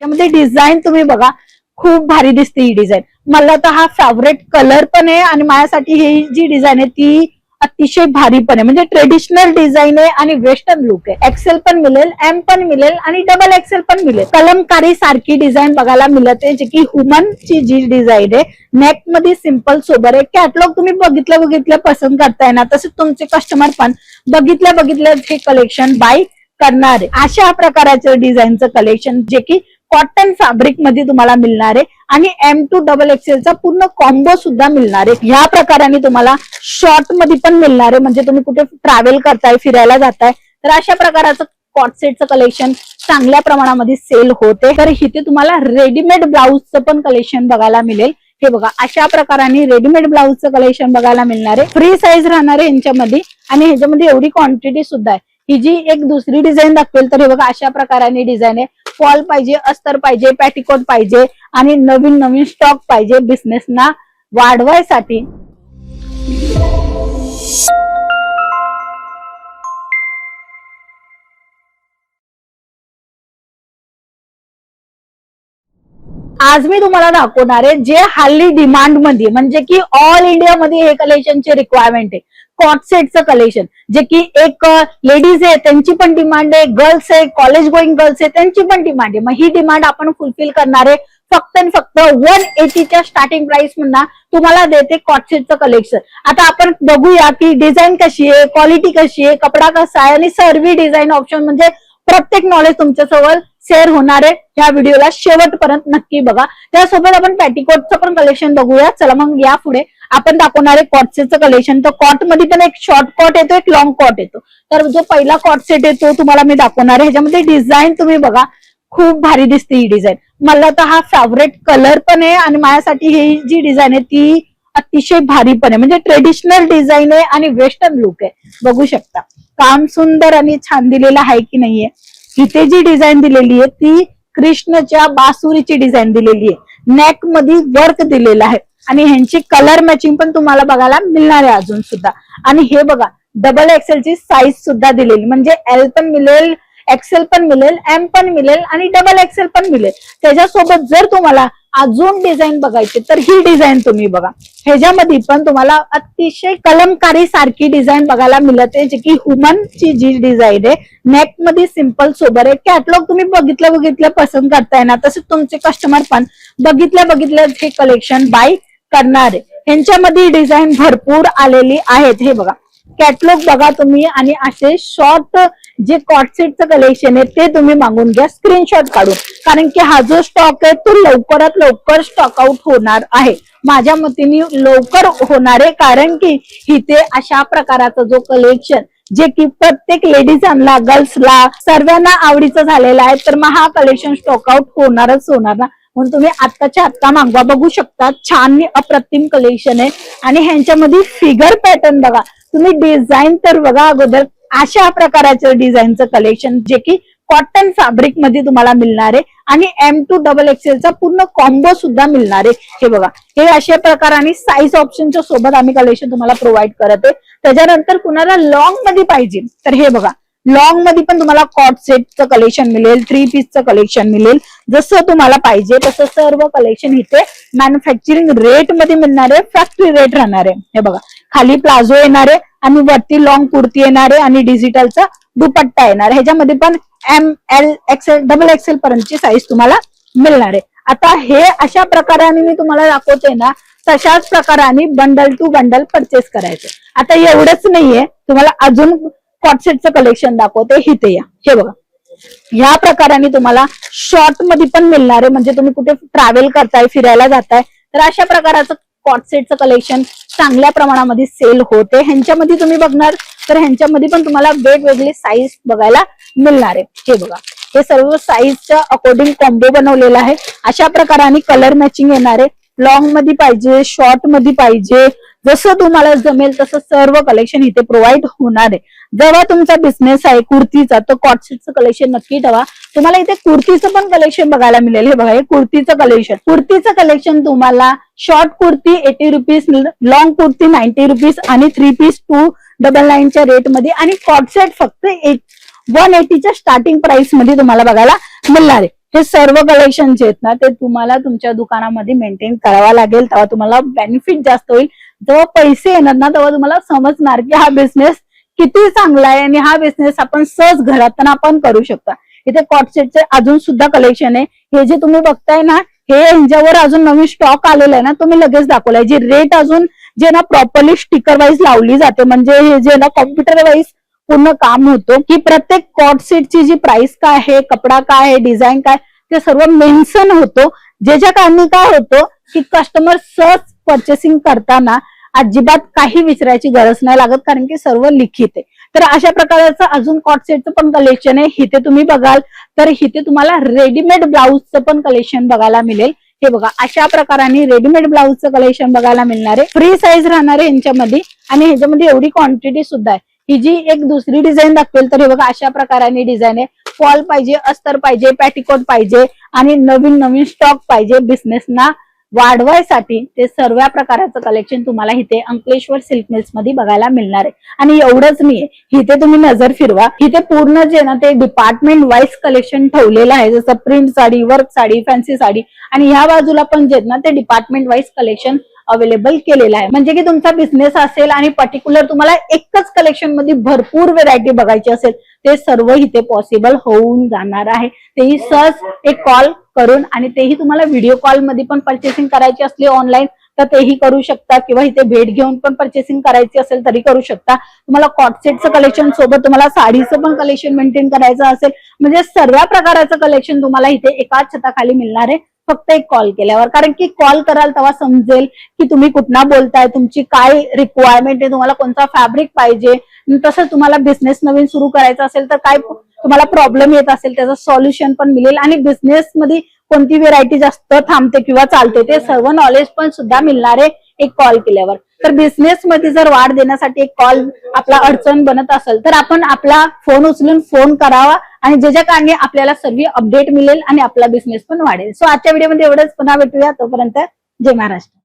त्यामध्ये डिझाईन तुम्ही बघा, खूप भारी दिसते ही डिझाईन. मला तर हा फेवरेट कलर पण आहे आणि माझ्यासाठी ही जी डिझाईन आहे ती अतिशय भारी पण आहे. म्हणजे ट्रेडिशनल डिझाईन आहे आणि वेस्टर्न लुक आहे. एक्सेल पण मिळेल, एम पण मिळेल आणि डबल एक्सेल पण मिळेल. कलमकारी सारखी डिझाईन बघायला मिळते, जे की ह्युमनची जी डिझाईन आहे. नेक मध्ये सिंपल सोबर आहे. कॅटलॉग तुम्ही बघितलं पसंत करताय ना, तसे तुमचे कस्टमर पण बघितलं हे कलेक्शन बाय करणार आहे. अशा प्रकारचं डिझाईनचं कलेक्शन जे की कॉटन फॅब्रिक मध्ये तुम्हाला मिळणार आहे आणि एम टू डबल एक्सेलचा पूर्ण कॉम्बो सुद्धा मिळणार आहे. ह्या प्रकाराने तुम्हाला शॉर्ट मध्ये पण मिळणार आहे. म्हणजे तुम्ही कुठे ट्रॅव्हल करताय, फिरायला जाताय, तर अशा प्रकारचं कॉट सेटचं कलेक्शन चांगल्या प्रमाणामध्ये सेल होते. तर इथे तुम्हाला रेडीमेड ब्लाऊजचं पण कलेक्शन बघायला मिळेल. हे बघा, अशा प्रकाराने रेडीमेड ब्लाऊजचं कलेक्शन बघायला मिळणार आहे. फ्री साईज राहणार आहे यांच्यामध्ये आणि ह्याच्यामध्ये एवढी क्वांटिटी सुद्धा आहे. ही जी एक दुसरी डिझाईन दाखवेल, तर हे बघा अशा प्रकाराने डिझाईन आहे. फॉल पाहिजे, अस्तर पाहिजे, पॅटिकोट पाहिजे आणि नवीन स्टॉक पाहिजे बिझनेसना वाढवायसाठी. आज मी तुम्हाला दाखवणार आहे जे हल्ली डिमांड मध्ये, म्हणजे की ऑल इंडिया मध्ये हे कलेक्शनचे रिक्वायरमेंट आहे. कॉट सेटचं कलेक्शन जे की एक लेडीज आहे त्यांची पण डिमांड आहे, गर्ल्स आहे, कॉलेज गोईंग गर्ल्स आहे त्यांची पण डिमांड आहे. मग ही डिमांड आपण फुलफिल करणार आहे. फक्त आणि फक्त 180च्या स्टार्टिंग प्राइस म्हणून तुम्हाला देते कॉट सेटचं कलेक्शन. आता आपण बघूया की डिझाईन कशी आहे, क्वालिटी कशी आहे, कपडा कसा आहे आणि सर्व डिझाईन ऑप्शन म्हणजे प्रत्येक नॉलेज तुमच्यासोबत शेअर होणार आहे. या व्हिडिओला शेवटपर्यंत नक्की बघा. त्यासोबत आपण पॅटिकोटचं पण कलेक्शन बघूया. चला मग या पुढे आपण दाखवणार आहे कॉट सेटचं कलेक्शन. तर कॉट मध्ये पण एक शॉर्ट कॉट येतो, एक लॉंग कॉट येतो. तर जो पहिला कॉट सेट येतो तुम्हाला मी दाखवणार आहे. ह्याच्यामध्ये डिझाईन तुम्ही बघा, खूप भारी दिसते ही डिझाईन. मला तर हा फेवरेट कलर पण आहे आणि माझ्यासाठी ही जी डिझाईन आहे ती अतिशय भारी पण आहे. म्हणजे ट्रेडिशनल डिझाईन आहे आणि वेस्टर्न लुक आहे. बघू शकता काम सुंदर आणि छान दिलेलं आहे की नाहीये. इथे जी डिझाईन दिलेली आहे ती कृष्णच्या बासुरीची डिझाईन दिलेली आहे. नेक मध्ये वर्क दिलेलं आहे आणि ह्यांची कलर मॅचिंग पण तुम्हाला बघायला मिळणार आहे अजून सुद्धा. आणि हे बघा, डबल एक्सेलची साईज सुद्धा दिलेली, म्हणजे एल पण मिळेल, एक्सेल पण मिळेल, एम पण मिळेल आणि डबल एक्सेल पण मिळेल. त्याच्यासोबत जर तुम्हाला अजून डिझाईन बघायची तर ही डिझाईन तुम्ही बघा. ह्याच्यामध्ये पण तुम्हाला अतिशय कलमकारी सारखी डिझाईन बघायला मिळते, जे की ह्युमनची जी डिझाईन आहे. नेक मध्ये सिंपल सोबर आहे. कॅटलॉग तुम्ही बघितलं पसंत करताय ना, तसे तुमचे कस्टमर पण बघितलं हे कलेक्शन बाय करणार आहे. ह्यांच्यामध्ये डिझाईन भरपूर आलेली आहेत. हे बघा, कॅटलॉग बघा तुम्ही आणि असे शॉर्ट जे कॉट सेटचं कलेक्शन आहे ते तुम्ही मागून घ्या स्क्रीनशॉट काढून, कारण की हा जो स्टॉक आहे तो लवकरात लवकर स्टॉक आउट होणार आहे. माझ्या मतीने लवकर होणार आहे, कारण की इथे अशा प्रकारचा जो कलेक्शन जे की प्रत्येक लेडीजांना, गर्ल्सला सर्वांना आवडीचं झालेलं आहे. तर मग हा कलेक्शन स्टॉक आउट होणार ना. म्हणून तुम्ही आत्ताच्या आत्ता मागवा. बघू शकता छान अप्रतिम कलेक्शन आहे. आणि ह्यांच्यामध्ये फिगर पॅटर्न बघा तुम्ही, डिझाईन तर बघा अगोदर. अशा प्रकारचं डिझाईनचं कलेक्शन जे की कॉटन फॅब्रिक मध्ये तुम्हाला मिळणार आहे आणि एम टू डबल एक्सेलचा पूर्ण कॉम्बो सुद्धा मिळणार आहे. हे बघा, हे अशा प्रकाराने साईज ऑप्शनच्या सोबत आम्ही कलेक्शन तुम्हाला प्रोव्हाइड करत आहे. त्याच्यानंतर कुणाला लॉंग मध्ये पाहिजे तर हे बघा, लॉंग मध्ये पण तुम्हाला कॉट सेटचं कलेक्शन मिळेल, 3 पीसचं कलेक्शन मिळेल. जसं तुम्हाला पाहिजे तसं सर्व कलेक्शन इथे मॅन्युफॅक्चरिंग रेट मध्ये मिळणार आहे, फॅक्टरी रेट राहणार आहे. हे बघा, खाली प्लाझो येणार आहे आणि वरती लॉंग कुर्ती येणार आहे आणि डिजिटलचा दुपट्टा येणार आहे. ह्याच्यामध्ये पण M, L, XL, double XL पर्यंतची साईज तुम्हाला मिळणार आहे. आता हे अशा प्रकाराने मी तुम्हाला दाखवते ना, तशाच प्रकाराने बंडल टू बंडल परचेस करायचं. आता एवढंच नाहीये, तुम्हाला अजून कॉट सेटचं कलेक्शन दाखवते. इथे या, हे बघा, ह्या प्रकाराने तुम्हाला शॉर्ट मध्ये पण मिळणार आहे. म्हणजे तुम्ही कुठे ट्रॅव्हल करताय, फिरायला जाताय, तर अशा प्रकारचं कॉट सेटचं कलेक्शन चांगल्या प्रमाणामध्ये सेल होते. ह्यांच्यामध्ये तुम्ही बघणार तर ह्यांच्यामध्ये पण तुम्हाला वेगवेगळी साईज बघायला मिळणार आहे. हे बघा, हे सर्व साईजच्या अकॉर्डिंग कॉम्बो बनवलेला आहे. अशा प्रकाराने कलर मॅचिंग येणार आहे. लॉंग मध्ये पाहिजे, शॉर्ट मध्ये पाहिजे, जसं तुम्हाला जमेल तसं सर्व कलेक्शन इथे प्रोव्हाइड होणार आहे. जेव्हा तुमचा बिझनेस आहे कुर्तीचा, तर कॉट सेटचं कलेक्शन नक्की ठेवा. तुम्हाला इथे कुर्तीचं पण कलेक्शन बघायला मिळेल. हे बघा, हे कुर्तीचं कलेक्शन तुम्हाला short kurti 80 rupees, long kurti 90 rupees आणि 3 पीस 299च्या रेट मध्ये, आणि कॉट सेट फक्त 180च्या स्टार्टिंग प्राइस मध्ये तुम्हाला बघायला मिळणार आहे. हे सर्व कलेक्शन जे आहेत ना ते तुम्हाला तुमच्या दुकानामध्ये मेंटेन करावा लागेल, तेव्हा तुम्हाला बेनिफिट जास्त होईल. जेव्हा पैसे येणार ना तेव्हा तुम्हाला समजणार की हा बिझनेस किती चांगला आहे आणि हा बिझनेस आपण सहज घरातून आपण करू शकतो. इथे कॉटसेटचे अजून सुद्धा कलेक्शन आहे. हे जे तुम्ही बघताय ना हे ह्यांच्यावर अजून नवीन स्टॉक आलेला आहे ना तो मी लगेच दाखवलाय. जे रेट अजून जे ना प्रॉपरली स्टिकर वाईज लावली जाते, म्हणजे हे जे ना कॉम्प्युटर वाईज पूर्ण काम होतं की प्रत्येक कॉट सेटची जी प्राइस काय आहे, कपडा काय आहे, डिझाईन काय, ते सर्व मेन्शन होतो. ज्याच्या कारणी काय होतं की कस्टमर सहज परचेसिंग करताना अजिबात काही विचारायची गरज नाही लागत, कारण की सर्व लिखित आहे. तर अशा प्रकारचं अजून कॉट सेटचं पण कलेक्शन आहे. इथे तुम्ही बघाल तर इथे तुम्हाला रेडीमेड ब्लाऊजचं पण कलेक्शन बघायला मिळेल. हे बघा अशा प्रकाराने रेडीमेड ब्लाऊजचं कलेक्शन बघायला मिळणार आहे. फ्री साईज राहणार आहे यांच्यामध्ये आणि ह्याच्यामध्ये एवढी क्वांटिटी सुद्धा आहे. ही जी एक दुसरी डिझाईन दाखवेल तर हे बघा अशा प्रकाराने डिझाईन आहे. फॉल पाहिजे, अस्तर पाहिजे, पॅटिकोट पाहिजे आणि नवीन नवीन स्टॉक पाहिजे बिझनेसना वाढवायसाठी, ते सर्व प्रकाराचं कलेक्शन तुम्हाला इथे अंकलेश्वर सिल्क मिल्स मध्ये बघायला मिळणार आहे. आणि एवढंच नाहीये, इथे तुम्ही नजर फिरवा, इथे पूर्ण जे ना ते डिपार्टमेंट वाईज कलेक्शन ठेवलेलं आहे. जसं print sari, work sari, fancy sari आणि ह्या बाजूला पण जे ना ते डिपार्टमेंट वाईज कलेक्शन अवेलेबल केलेला आहे. म्हणजे की तुमचा बिझनेस असेल आणि पर्टिक्युलर तुम्हाला एकच कलेक्शन मध्ये भरपूर व्हेरायटी बघायची असेल, ते सर्व इथे पॉसिबल होऊन जाणार आहे. तेही सहज एक कॉल करून आणि तेही तुम्हाला व्हिडिओ कॉल मध्ये पण परचेसिंग करायची असली ऑनलाईन तर तेही करू शकता, किंवा इथे भेट घेऊन पण परचेसिंग करायची असेल तरी करू शकता. तुम्हाला कॉटसेटचं कलेक्शन सोबत तुम्हाला साडीचं पण कलेक्शन मेंटेन करायचं असेल, म्हणजे सर्व प्रकाराचं कलेक्शन तुम्हाला इथे एकाच छताखाली मिळणार आहे. फक्त एक कॉल केल्यावर, कारण की कॉल कराल तेव्हा समजेल की तुम्ही कुठना बोलताय, तुमची काय रिक्वायरमेंट आहे, तुम्हाला कोणता फॅब्रिक पाहिजे. तसंच तुम्हाला बिझनेस नवीन सुरू करायचा असेल तर काय तुम्हाला प्रॉब्लेम येत असेल त्याचं सॉल्युशन पण मिळेल, आणि बिझनेस मध्ये कोणती व्हेरायटी जास्त थांबते किंवा चालते ते सर्व नॉलेज पण सुद्धा मिळणार आहे एक कॉल केल्यावर. तर बिझनेस मध्ये जर वाढ देण्यासाठी एक कॉल आपला अडचण बनत असेल तर आपण आपला फोन उचलून फोन करावा, आणि ज्याच्या कारणे आपल्याला सर्व अपडेट मिळेल आणि आपला बिझनेस पण वाढेल. सो आजच्या व्हिडिओमध्ये एवढंच. पुन्हा भेटूया, तोपर्यंत जय महाराष्ट्र.